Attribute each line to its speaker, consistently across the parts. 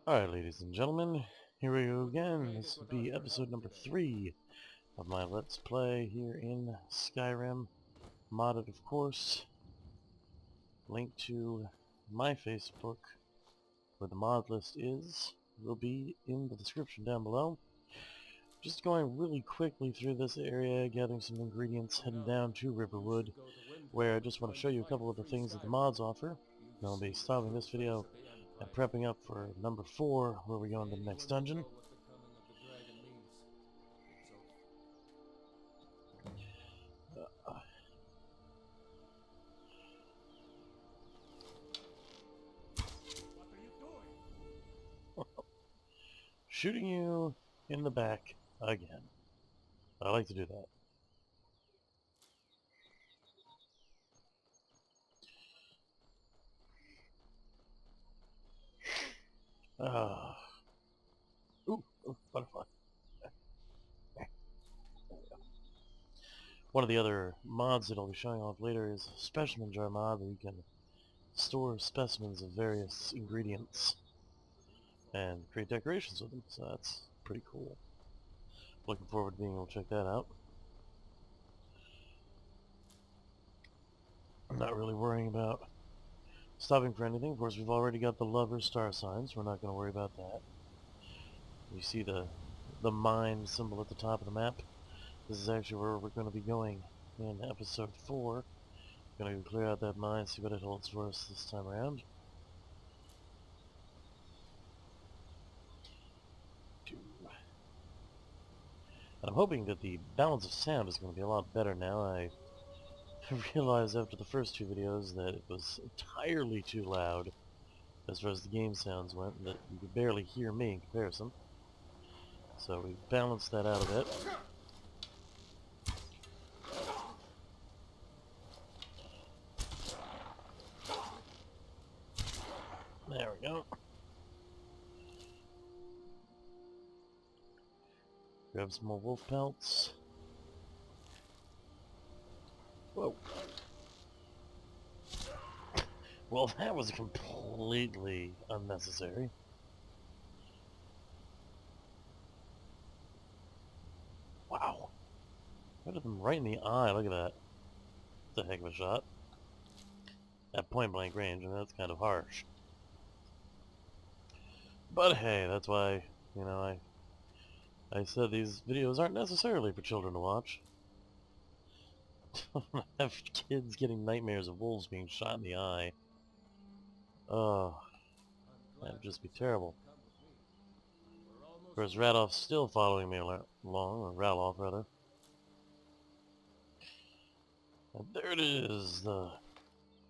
Speaker 1: Alright, ladies and gentlemen, here we go again. This will be episode number 3 of my Let's Play here in Skyrim. Modded, of course. Link to my Facebook, where the mod list is, will be in the description down below. Just going really quickly through this area, gathering some ingredients, heading down to Riverwood, where I just want to show you a couple of the things that the mods offer. And I'll be stopping this video and prepping up for number 4, where we go into the next dungeon. Shooting you in the back again. I like to do that. Ooh, butterfly. One of the other mods that I'll be showing off later is a specimen jar mod where you can store specimens of various ingredients and create decorations with them, so that's pretty cool. Looking forward to being able to check that out. I'm not really worrying about stopping for anything. Of course, we've already got the lover star signs. We're not going to worry about that. You see the mine symbol at the top of the map. This is actually where we're going to be going in episode 4. Going to clear out that mine, see what it holds for us this time around. I'm hoping that the balance of sound is going to be a lot better now. I realized after the first 2 videos that it was entirely too loud as far as the game sounds went, and that you could barely hear me in comparison. So we balanced that out a bit. There we go. Grab some more wolf pelts. Whoa. Well, that was completely unnecessary. Wow. Right at them right in the eye, look at that. That's a heck of a shot. At point blank range, and that's kind of harsh. But hey, that's why, you know, I said these videos aren't necessarily for children to watch. I have kids getting nightmares of wolves being shot in the eye. Oh, that'd just be terrible. Of course, Radolf's still following me along, or Ralof rather. And there it is, the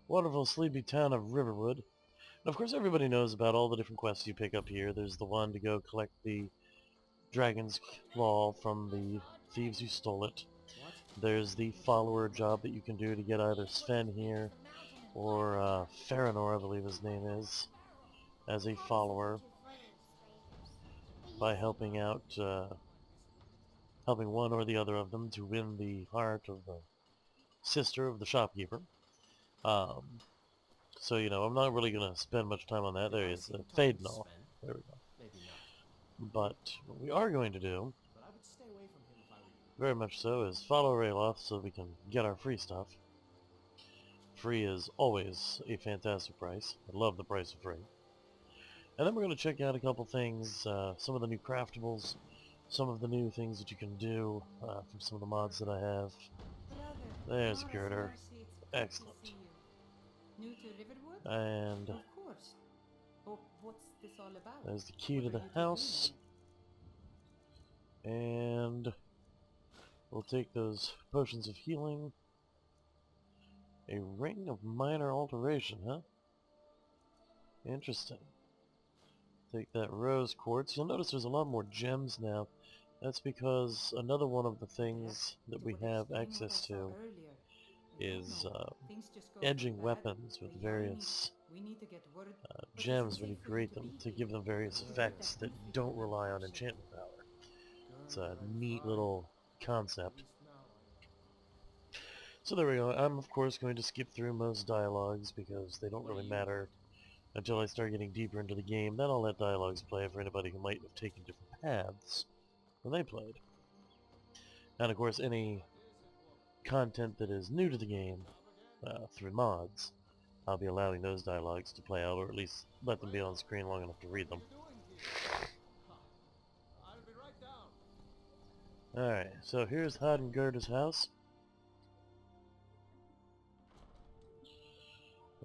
Speaker 1: wonderful sleepy town of Riverwood. And of course everybody knows about all the different quests you pick up here. There's the one to go collect the dragon's claw from the thieves who stole it. There's the follower job that you can do to get either Sven here or Farinor, I believe his name is, as a follower by helping out, helping one or the other of them to win the heart of the sister of the shopkeeper. So, you know, I'm not really going to spend much time on that. There is Fadenal. There we go. But what we are going to do, very much so, is follow Ralof so we can get our free stuff. Free is always a fantastic price. I love the price of free. And then we're going to check out a couple things, some of the new craftables, some of the new things that you can do from some of the mods that I have. There's a girder. Excellent.
Speaker 2: New to Riverwood?
Speaker 1: And
Speaker 2: of course. But what's this all about?
Speaker 1: There's the key to the house. And we'll take those potions of healing. A ring of minor alteration, huh? Interesting. Take that rose quartz. You'll notice there's a lot more gems now. That's because another one of the things that we have access to is edging weapons with various gems when you create them to give them various effects that don't rely on enchantment power. It's a neat little concept. So there we go. I'm of course going to skip through most dialogues because they don't really matter until I start getting deeper into the game. Then I'll let dialogues play for anybody who might have taken different paths when they played. And of course, any content that is new to the game through mods, I'll be allowing those dialogues to play out, or at least let them be on screen long enough to read them. Alright, so here's Gerda's house.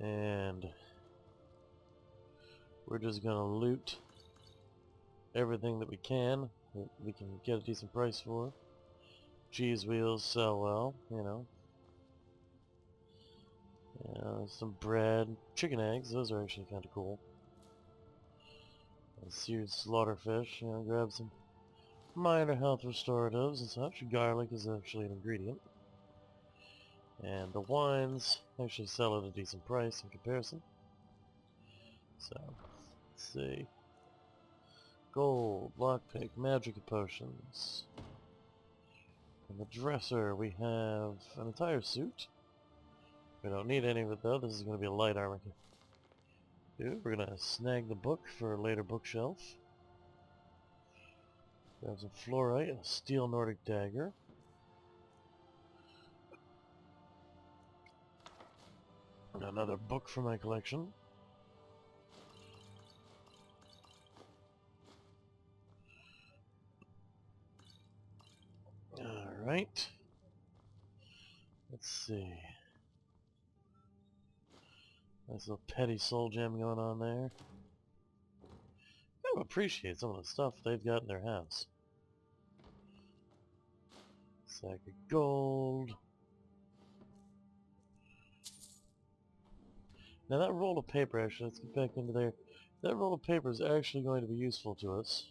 Speaker 1: And we're just gonna loot everything that we can, that we can get a decent price for. Cheese wheels sell well, you know. Some bread, chicken eggs, those are actually kind of cool. And seared slaughterfish, you know, grab some minor health restoratives and such. Garlic is actually an ingredient. And the wines actually sell at a decent price in comparison. So, let's see. Gold, lockpick, magic potions. In the dresser we have an entire suit. We don't need any of it though, this is going to be a light armor. Dude, we're going to snag the book for a later bookshelf. Grab some fluorite, a steel Nordic dagger. And another book for my collection. Alright. Let's see. Nice little petty soul gem going on there. I appreciate some of the stuff they've got in their house. Sack of gold. Now that roll of paper, actually, let's get back into there. That roll of paper is actually going to be useful to us.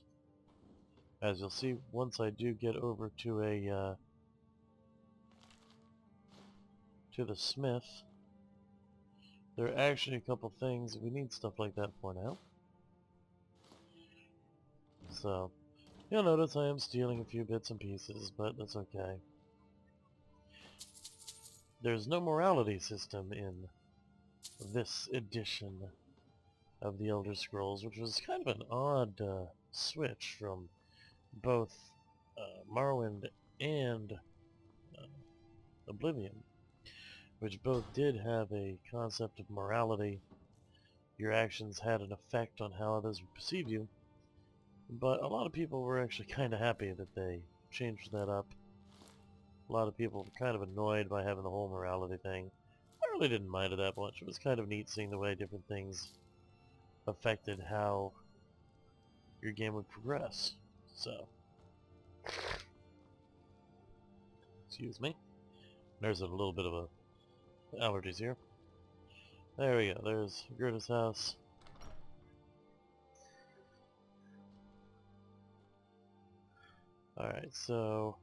Speaker 1: As you'll see, once I do get over to a, to the smith, there are actually a couple things we need stuff like that for now. So, you'll notice I am stealing a few bits and pieces, but that's okay. There's no morality system in this edition of the Elder Scrolls, which was kind of an odd switch from both Morrowind and Oblivion, which both did have a concept of morality. Your actions had an effect on how others would perceive you, but a lot of people were actually kind of happy that they changed that up. A lot of people were kind of annoyed by having the whole morality thing. I really didn't mind it that much. It was kind of neat seeing the way different things affected how your game would progress. So, excuse me. There's a little bit of a allergies here. There we go. There's Gerda's house. Alright, so...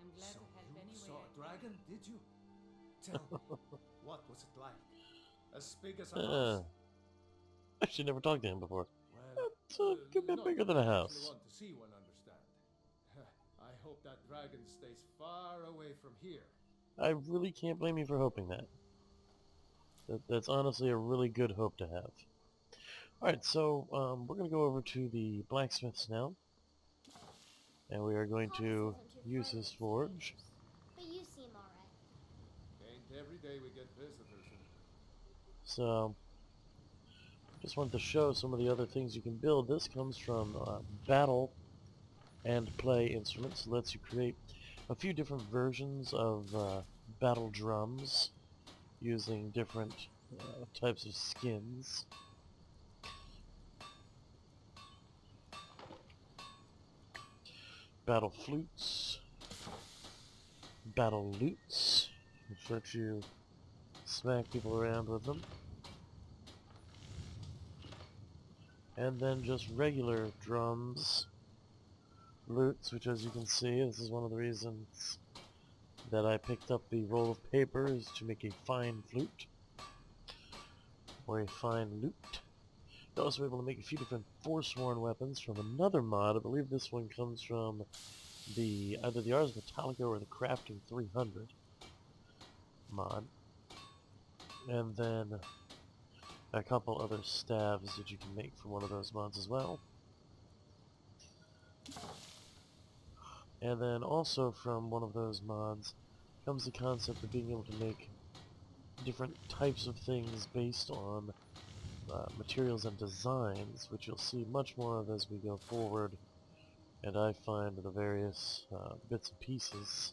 Speaker 2: I'm glad to help
Speaker 3: You
Speaker 2: anyway.
Speaker 3: saw a dragon, did you? Tell me, what was it like? As big as a house?
Speaker 1: I should never talked to him before.
Speaker 3: Well,
Speaker 1: It's a good bit
Speaker 3: not
Speaker 1: bigger than a
Speaker 3: what I
Speaker 1: house.
Speaker 3: actually want to see one, understand. I hope that dragon stays far away from here.
Speaker 1: I really can't blame you for hoping that. That's honestly a really good hope to have. Alright, so we're going to go over to the blacksmith's now. And we are going to use his forge.
Speaker 4: But you seem alright.
Speaker 3: Ain't every day we get visitors.
Speaker 1: So, just wanted to show some of the other things you can build. This comes from Battle and Play Instruments. It lets you create a few different versions of battle drums using different types of skins. Battle flutes, battle lutes, which let you smack people around with them. And then just regular drums, lutes, which as you can see, this is one of the reasons that I picked up the roll of paper, is to make a fine flute, or a fine lute. You're also able to make a few different Forsworn weapons from another mod. I believe this one comes from the either the Ars Metallica or the Crafting 300 mod. And then a couple other staves that you can make from one of those mods as well. And then also from one of those mods comes the concept of being able to make different types of things based on materials and designs, which you'll see much more of as we go forward, and I find the various bits and pieces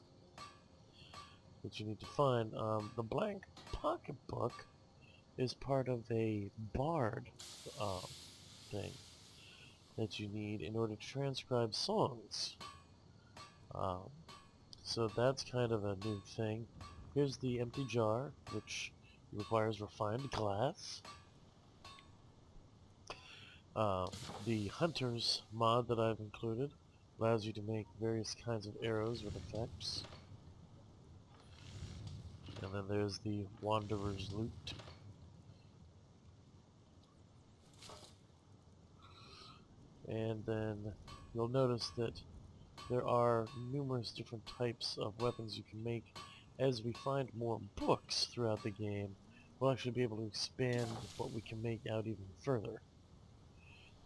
Speaker 1: that you need to find. The blank pocketbook is part of a bard thing that you need in order to transcribe songs. So that's kind of a new thing. Here's the empty jar, which requires refined glass. The Hunters mod that I've included allows you to make various kinds of arrows with effects. And then there's the Wanderer's Loot. And then you'll notice that there are numerous different types of weapons you can make. As we find more books throughout the game, we'll actually be able to expand what we can make out even further.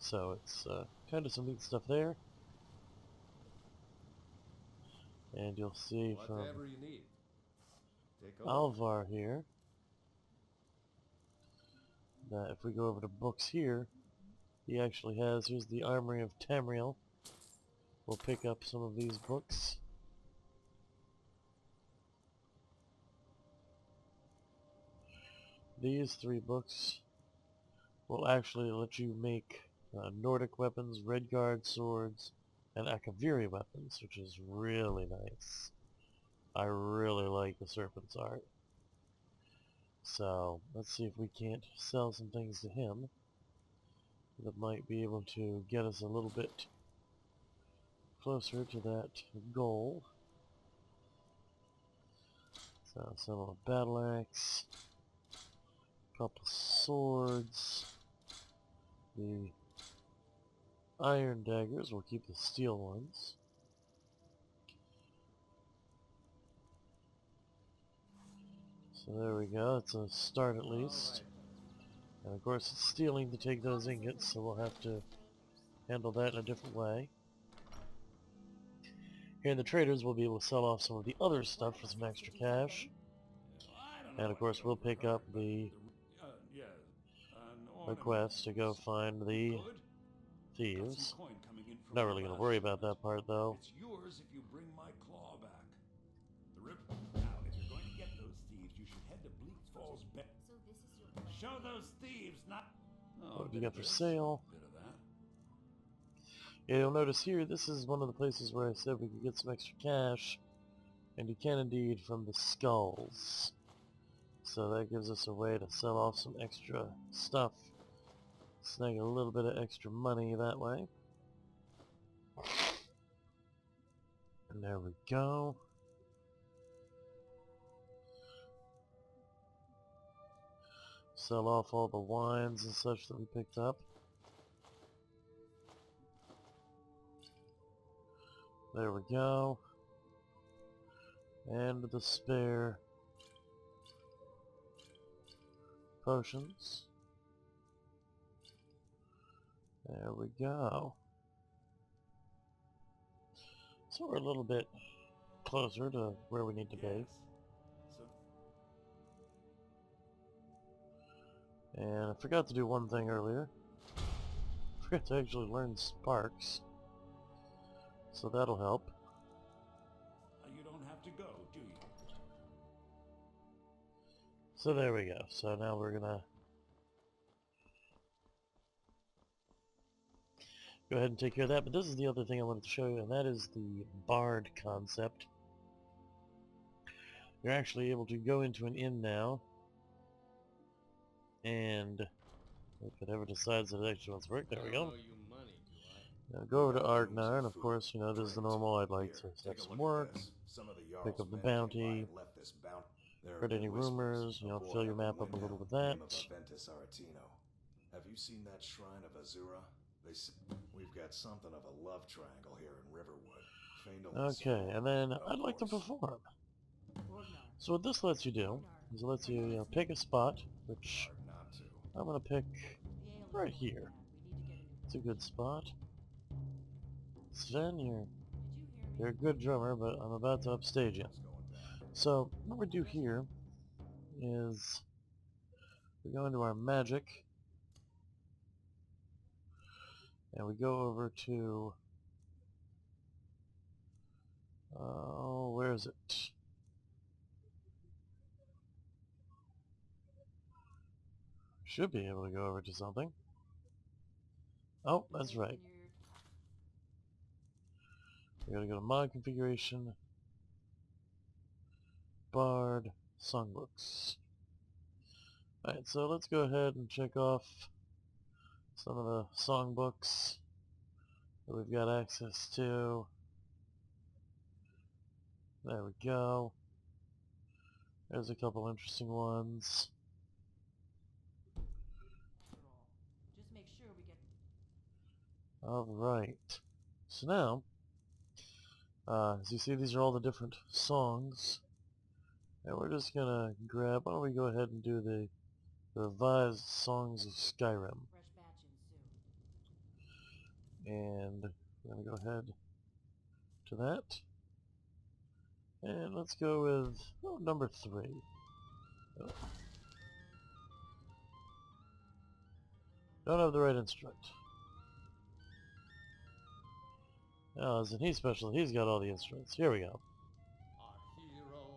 Speaker 1: So it's kind of some neat stuff there. And you'll see from
Speaker 3: Whatever you need. Take over.
Speaker 1: Alvar here that if we go over to books here, he actually has, here's the Armory of Tamriel. We'll pick up some of these books. These 3 books will actually let you make Nordic weapons, Redguard swords, and Akaviri weapons, which is really nice. I really like the Serpent's art. So, let's see if we can't sell some things to him that might be able to get us a little bit closer to that goal. So, sell a battle axe, couple swords, the iron daggers, we'll keep the steel ones. So there we go, it's a start at least. And of course it's stealing to take those ingots, so we'll have to handle that in a different way. Here in the traders we'll be able to sell off some of the other stuff for some extra cash. And of course we'll pick up the quest to go find the thieves. Not really going to worry about that part though.
Speaker 5: It's yours if you bring my claw back. Now, if you're going to get those thieves, you should head to Bleak Falls Bay.
Speaker 4: So this is your plan.
Speaker 5: Show those thieves not.
Speaker 1: What have you got for sale?
Speaker 5: Bit of that.
Speaker 1: Yeah, you'll notice here, this is one of the places where I said we could get some extra cash, and you can indeed from the skulls. So that gives us a way to sell off some extra stuff, snag a little bit of extra money that way. And there we go. Sell off all the wines and such that we picked up. There we go. And the spare potions. There we go. So we're a little bit closer to where we need to be.
Speaker 5: Yes. So,
Speaker 1: And I forgot to do one thing earlier. I forgot to actually learn sparks. So that'll help.
Speaker 5: you don't have to go, do you?
Speaker 1: So there we go. So now we're gonna go ahead and take care of that. But this is the other thing I wanted to show you, and that is the bard concept. You're actually able to go into an inn now, and if it ever decides that it actually wants to work, there we go. Now go over to Ardnar, and of course, you know, this is the normal, I'd like to have some work, pick up the bounty, heard any rumors, you know, fill your map up a little with that.
Speaker 6: Have you seen that shrine of Azura? We've got something of a love triangle here in Riverwood.
Speaker 1: Okay, and then I'd like to perform. So what this lets you do is it lets you, pick a spot, which I'm gonna pick
Speaker 2: The ale is
Speaker 1: right
Speaker 2: going
Speaker 1: here.
Speaker 2: bad. We need to get a new
Speaker 1: It's a
Speaker 2: batch.
Speaker 1: good spot. Sven,
Speaker 2: Did you hear
Speaker 1: you're a
Speaker 2: me?
Speaker 1: good drummer, but I'm about to upstage you.
Speaker 6: It's going bad.
Speaker 1: So, what we do here is we go into our magic, and we go over to, oh, where is it? Should be able to go over to something. Oh, that's right. We gotta go to mod configuration, Bard, songbooks. Alright, so let's go ahead and check off some of the songbooks that we've got access to. There we go. There's a couple interesting ones.
Speaker 2: Just make sure we get.
Speaker 1: Alright. So now, as you see, these are all the different songs. And we're just gonna grab, why don't we go ahead and do the revised songs of Skyrim.
Speaker 2: Fresh batch in soon.
Speaker 1: And we're gonna go ahead to that. And let's go with, oh, number 3. Oh. Don't have the right instrument. Oh, isn't he special? He's got all the instruments. Here we go.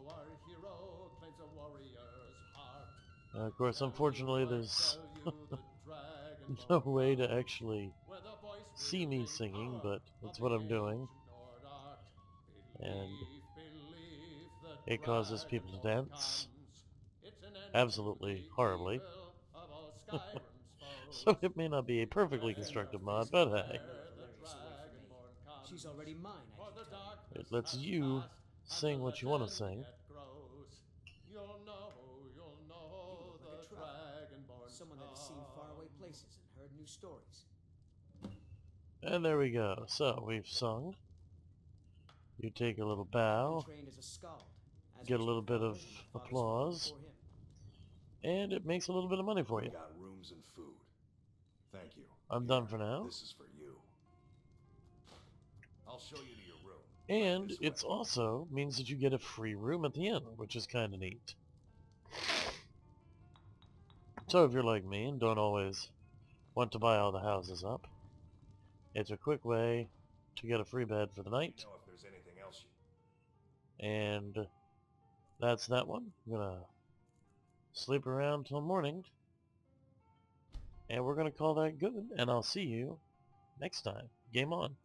Speaker 3: Our hero claims a warrior's heart.
Speaker 1: Of course, unfortunately, there's no way to actually see me singing, but that's what I'm doing. And it causes people to dance absolutely horribly. So it may not be a perfectly constructive mod, but hey.
Speaker 7: She's already mine, I can tell you.
Speaker 1: It lets you sing what you want to sing.
Speaker 3: You'll know
Speaker 7: You look like a traveler. Someone that has seen faraway places and heard new stories.
Speaker 1: And there we go. So, we've sung. You take a little bow,
Speaker 7: Trained as a skald, as
Speaker 1: get a
Speaker 7: was
Speaker 1: little bit
Speaker 7: before
Speaker 1: of
Speaker 7: him, my father's
Speaker 1: applause,
Speaker 7: father before him.
Speaker 1: and it makes a little bit of money for
Speaker 6: We
Speaker 1: you.
Speaker 6: got rooms and food. Thank you.
Speaker 1: I'm
Speaker 6: Here,
Speaker 1: done for now.
Speaker 6: This is for you. I'll show you to your room.
Speaker 1: And
Speaker 6: This
Speaker 1: it's
Speaker 6: way.
Speaker 1: also means that you get a free room at the end, which is kind of neat. So if you're like me and don't always want to buy all the houses up, it's a quick way to get a free bed for the night.
Speaker 6: You know if there's anything else you...
Speaker 1: And that's that one. I'm gonna sleep around till morning. And we're gonna call that good, and I'll see you next time. Game on.